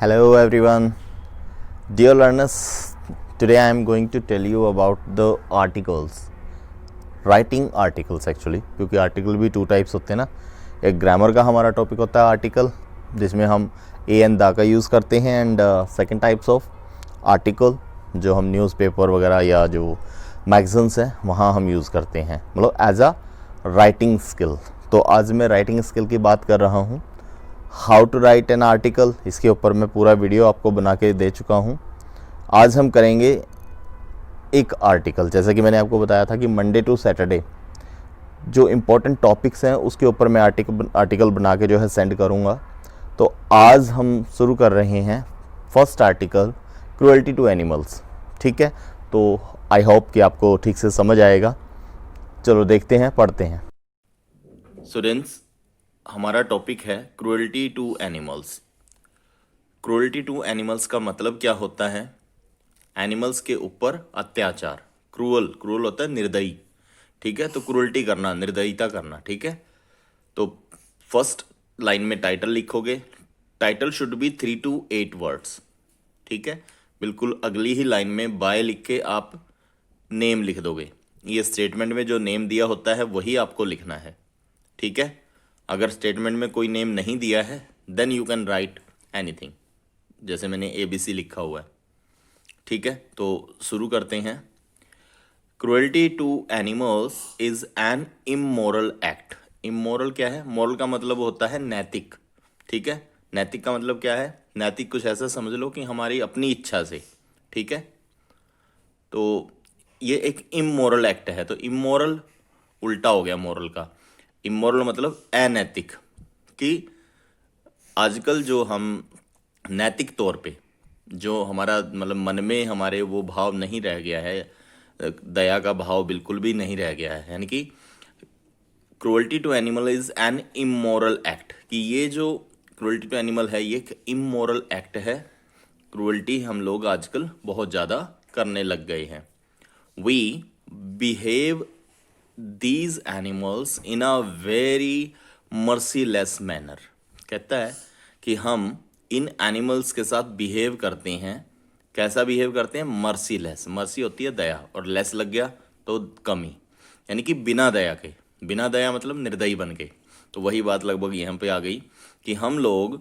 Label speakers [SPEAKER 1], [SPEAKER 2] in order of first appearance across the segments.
[SPEAKER 1] Hello everyone, dear learners. Today I am going to tell you about the articles, writing articles actually, क्योंकि article भी two types होते हैं ना। एक grammar का हमारा टॉपिक होता है आर्टिकल, जिसमें हम ए एंड दा का यूज़ करते हैं, and second types of article जो हम न्यूज़पेपर वगैरह या जो मैगजीन्स हैं वहाँ हम यूज़ करते हैं, मतलब एज अ राइटिंग स्किल। तो आज मैं राइटिंग स्किल की बात कर रहा हूँ, how to write an article. इसके ऊपर मैं पूरा वीडियो आपको बना के दे चुका हूँ। आज हम करेंगे एक आर्टिकल, जैसा कि मैंने आपको बताया था कि मंडे टू सैटरडे जो इम्पोर्टेंट टॉपिक्स हैं उसके ऊपर मैं आर्टिकल बना के जो है सेंड करूँगा। तो आज हम शुरू कर रहे हैं first article, cruelty to animals. ठीक है, तो आई होप कि आपको ठीक से समझ आएगा। चलो देखते हैं, पढ़ते हैं। स्टूडेंट्स, हमारा टॉपिक है cruelty to animals. Cruelty to animals का मतलब क्या होता है? एनिमल्स के ऊपर अत्याचार। क्रूअल होता है निर्दयी। ठीक है, तो क्रूएल्टी करना, निर्दयता करना। ठीक है, तो फर्स्ट लाइन में टाइटल लिखोगे। Title should be 3 to 8 words. ठीक है, बिल्कुल अगली ही लाइन में बाय लिख के आप नेम लिख दोगे। ये स्टेटमेंट में जो नेम दिया होता है वही आपको लिखना है। ठीक है, अगर स्टेटमेंट में कोई नेम नहीं दिया है then you can write anything, जैसे मैंने ABC लिखा हुआ है। ठीक है, तो शुरू करते हैं। Cruelty to animals is an immoral act. Immoral क्या है? मोरल का मतलब होता है नैतिक। ठीक है, नैतिक का मतलब क्या है? नैतिक कुछ ऐसा समझ लो कि हमारी अपनी इच्छा से। ठीक है, तो ये एक इमोरल एक्ट है। तो इमोरल उल्टा हो गया मोरल का। इमोरल मतलब अनैतिक, कि आजकल जो हम नैतिक तौर पे जो हमारा मतलब मन में हमारे वो भाव नहीं रह गया है, दया का भाव बिल्कुल भी नहीं रह गया है, यानी कि cruelty to animal is an immoral act, कि ये जो क्रूएल्टी टू एनिमल है ये एक इमोरल एक्ट है। क्रूएल्टी हम लोग आजकल बहुत ज़्यादा करने लग गए हैं। We behave these animals in a very merciless manner। कहता है कि हम इन एनिमल्स के साथ बिहेव करते हैं। कैसा बिहेव करते हैं? मर्सीलेस। मर्सी होती है दया, और लेस लग गया तो कमी, यानी कि बिना दया के। बिना दया मतलब निर्दयी बन के। तो वही बात लगभग यहाँ पे आ गई कि हम लोग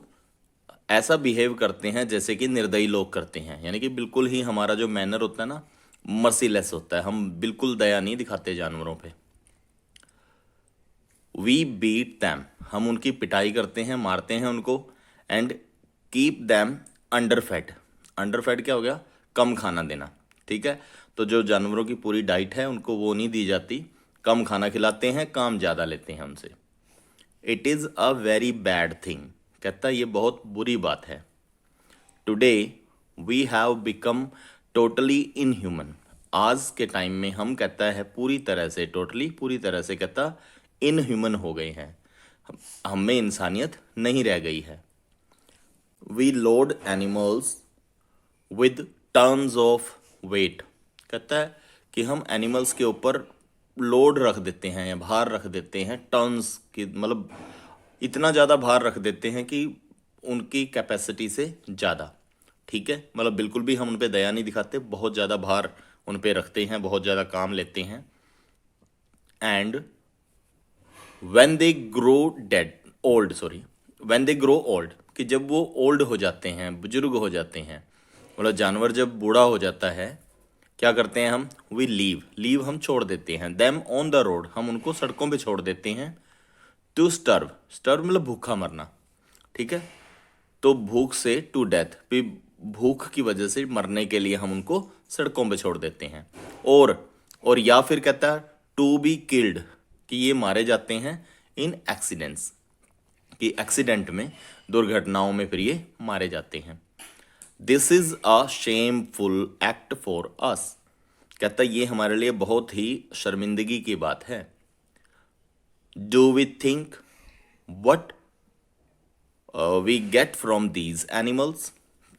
[SPEAKER 1] ऐसा बिहेव करते हैं जैसे कि निर्दयी लोग करते हैं, यानी कि बिल्कुल ही हमारा जो मैनर होता है ना मर्सीलेस होता है। हम बिल्कुल दया नहीं दिखाते जानवरों पे। वी बीट दैम, हम उनकी पिटाई करते हैं, मारते हैं उनको। And keep them underfed. Underfed क्या हो गया? कम खाना देना। ठीक है, तो जो जानवरों की पूरी डाइट है उनको वो नहीं दी जाती, कम खाना खिलाते हैं, काम ज़्यादा लेते हैं उनसे। It is a very bad thing. कहता है ये बहुत बुरी बात है। Today we have become totally inhuman. आज के टाइम में हम, कहता है, पूरी तरह से, टोटली पूरी तरह से, कहता इनह्यूमन हो गए हैं। हम में इंसानियत नहीं रह गई है। We load animals with tons of weight. कहता है कि हम एनिमल्स के ऊपर लोड रख देते हैं या भार रख देते हैं, टन्स की मतलब इतना ज़्यादा भार रख देते हैं कि उनकी कैपेसिटी से ज़्यादा। ठीक है, मतलब बिल्कुल भी हम उन पर दया नहीं दिखाते, बहुत ज़्यादा भार उन पर रखते हैं, बहुत ज़्यादा काम लेते हैं। And when they grow when they grow old, कि जब वो ओल्ड हो जाते हैं, बुजुर्ग हो जाते हैं, मतलब जानवर जब बूढ़ा हो जाता है, क्या करते हैं हम? वी लीव हम छोड़ देते हैं। देम ऑन द रोड, हम उनको सड़कों पे छोड़ देते हैं। टू स्टर्व मतलब भूखा मरना। ठीक है, तो भूख से टू डेथ, फिर भूख की वजह से मरने के लिए हम उनको सड़कों पे छोड़ देते हैं। और या फिर कहता है टू बी किल्ड, कि ये मारे जाते हैं इन एक्सीडेंट्स, कि एक्सीडेंट में, दुर्घटनाओं में फिर ये मारे जाते हैं। This is a shameful act for us. कहता है ये हमारे लिए बहुत ही शर्मिंदगी की बात है। Do we think what we get from these animals.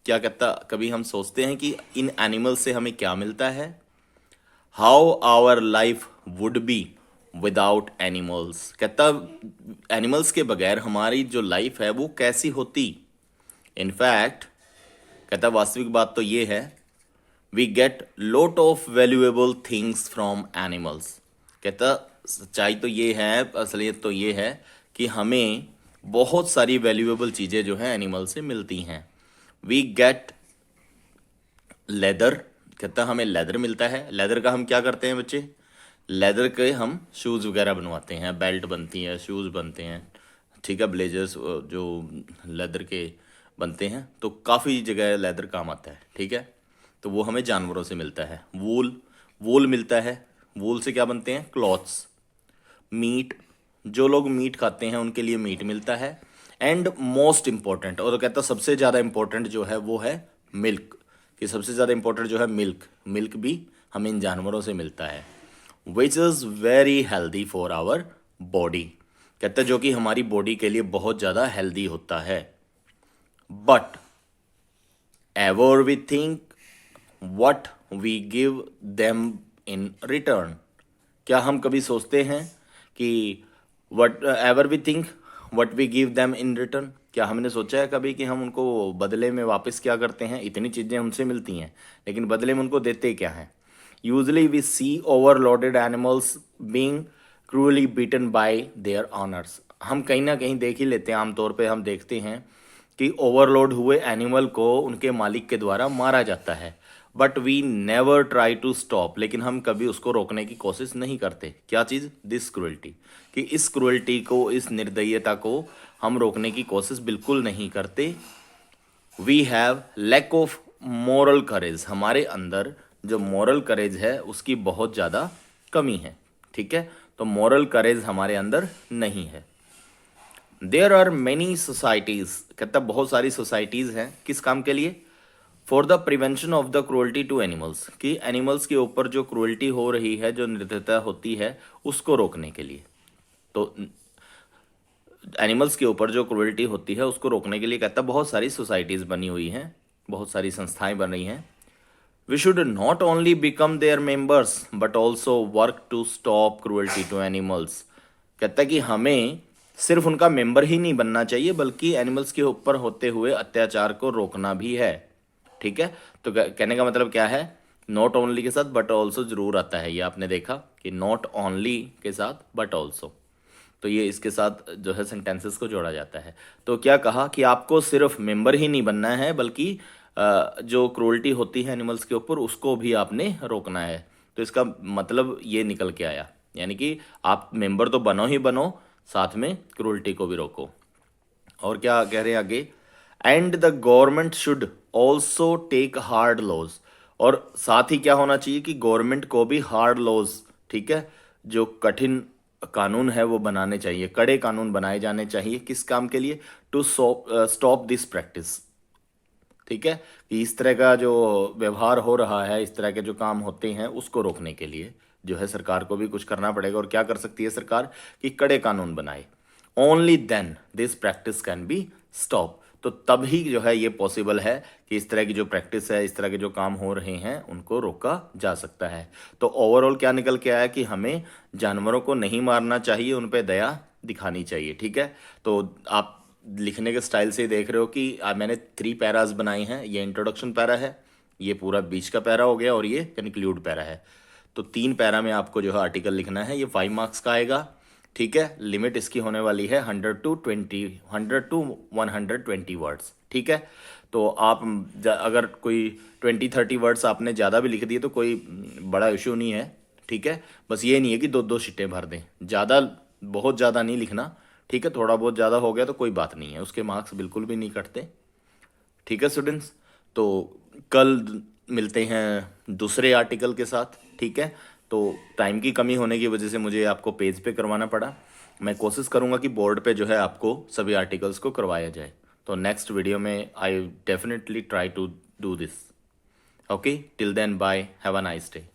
[SPEAKER 1] क्या कहता, कभी हम सोचते हैं कि इन एनिमल्स से हमें क्या मिलता है? How our life would be without animals. कहता एनिमल्स के बगैर हमारी जो लाइफ है वो कैसी होती। इनफैक्ट कहता है वास्तविक बात तो ये है, we get lot of valuable things from animals. कहता सच्चाई तो ये है, असलियत तो ये है कि हमें बहुत सारी वैल्यूएबल चीज़ें जो हैं एनिमल से मिलती हैं। वी गेट लेदर, कहता हमें लेदर मिलता है। लेदर का हम क्या करते हैं बच्चे? लेदर के हम शूज़ वगैरह बनवाते हैं, बेल्ट बनती है, शूज़ बनते हैं, ठीक है, ब्लेजर्स जो लेदर के बनते हैं, तो काफ़ी जगह लेदर काम आता है, ठीक है। तो वो हमें जानवरों से मिलता है। वूल, वूल मिलता है। वूल से क्या बनते हैं? क्लॉथ्स। मीट, जो लोग मीट खाते हैं उनके लिए मीट मिलता है। एंड मोस्ट इम्पॉर्टेंट, और कहता सबसे ज़्यादा इम्पोर्टेंट जो है वो है मिल्क, कि सबसे ज़्यादा इम्पोर्टेंट जो है मिल्क, मिल्क भी हमें इन जानवरों से मिलता है। Which is very healthy for our body, कहता है जो कि हमारी बॉडी के लिए बहुत ज़्यादा हेल्दी होता है। But ever we think what we give them in return, क्या हम कभी सोचते हैं कि whatever we think what we give them in return, क्या हमने सोचा है कभी कि हम उनको बदले में वापस क्या करते हैं? इतनी चीज़ें हमसे मिलती हैं लेकिन बदले में उनको देते क्या हैं? Usually we see overloaded animals being cruelly beaten by their owners, हम कहीं ना कहीं देख ही लेते हैं, आमतौर पे हम देखते हैं कि ओवरलोड हुए एनिमल को उनके मालिक के द्वारा मारा जाता है। But we never try to stop, लेकिन हम कभी उसको रोकने की कोशिश नहीं करते। क्या चीज़? दिस क्रुएल्टी, कि इस क्रुएल्टी को, इस निर्दयता को हम रोकने की कोशिश बिल्कुल नहीं करते। We have lack of moral courage, हमारे अंदर जो मॉरल करेज है उसकी बहुत ज़्यादा कमी है, ठीक है। तो मॉरल करेज हमारे अंदर नहीं है। देयर आर मैनी सोसाइटीज़, कहता बहुत सारी सोसाइटीज़ हैं, किस काम के लिए? For the prevention of the cruelty to animals, कि एनिमल्स के ऊपर जो क्रूअल्टी हो रही है, जो निर्दयता होती है, उसको रोकने के लिए। तो एनिमल्स के ऊपर जो क्रूअल्टी होती है उसको रोकने के लिए कहता बहुत सारी सोसाइटीज़ बनी हुई हैं, बहुत सारी संस्थाएं बन रही हैं। We should not only become their members but also work to stop cruelty to animals, कहता है कि हमें सिर्फ उनका मेंबर ही नहीं बनना चाहिए बल्कि एनिमल्स के ऊपर होते हुए अत्याचार को रोकना भी है, ठीक है। तो कहने का मतलब क्या है? नॉट ओनली के साथ बट ऑल्सो जरूर आता है, ये आपने देखा कि नॉट ओनली के साथ बट ऑल्सो, तो ये इसके साथ जो है सेंटेंसेस को जोड़ा जाता है। तो क्या कहा कि आपको सिर्फ मेंबर ही नहीं बनना है बल्कि जो क्रूअल्टी होती है एनिमल्स के ऊपर उसको भी आपने रोकना है। तो इसका मतलब ये निकल के आया, यानी कि आप मेंबर तो बनो ही बनो, साथ में क्रूअल्टी को भी रोको। और क्या कह रहे हैं आगे? And the government should also take hard laws, और साथ ही क्या होना चाहिए कि गवर्नमेंट को भी हार्ड लॉज, ठीक है, जो कठिन कानून है वो बनाने चाहिए, कड़े कानून बनाए जाने चाहिए। किस काम के लिए? टू स्टॉप दिस प्रैक्टिस, ठीक है, कि इस तरह का जो व्यवहार हो रहा है, इस तरह के जो काम होते हैं उसको रोकने के लिए जो है सरकार को भी कुछ करना पड़ेगा। और क्या कर सकती है सरकार? कि कड़े कानून बनाए। Only then this practice can be stop, तो तब ही जो है ये पॉसिबल है कि इस तरह की जो प्रैक्टिस है, इस तरह के जो काम हो रहे हैं उनको रोका जा सकता है। तो ओवरऑल क्या निकल के आया कि हमें जानवरों को नहीं मारना चाहिए, उन पर दया दिखानी चाहिए, ठीक है। तो आप लिखने के स्टाइल से देख रहे हो कि मैंने 3 पैराज बनाए हैं। ये इंट्रोडक्शन पैरा है, ये पूरा बीच का पैरा हो गया और ये कंक्लूड पैरा है। तो 3 पैरा में आपको जो है आर्टिकल लिखना है। ये 5 मार्क्स का आएगा, ठीक है। लिमिट इसकी होने वाली है 100 टू 120 वर्ड्स, ठीक है। तो आप अगर कोई 20-30 वर्ड्स आपने ज़्यादा भी लिख दिए तो कोई बड़ा इशू नहीं है, ठीक है। बस ये नहीं है कि 2-2 शीटें भर दें, ज़्यादा बहुत ज़्यादा नहीं लिखना, ठीक है। थोड़ा बहुत ज़्यादा हो गया तो कोई बात नहीं है, उसके मार्क्स बिल्कुल भी नहीं कटते, ठीक है स्टूडेंट्स। तो कल मिलते हैं दूसरे आर्टिकल के साथ, ठीक है। तो टाइम की कमी होने की वजह से मुझे आपको पेज पे करवाना पड़ा। मैं कोशिश करूँगा कि बोर्ड पे जो है आपको सभी आर्टिकल्स को करवाया जाए। तो नेक्स्ट वीडियो में I definitely try to do this. Okay, till then bye, have a nice day.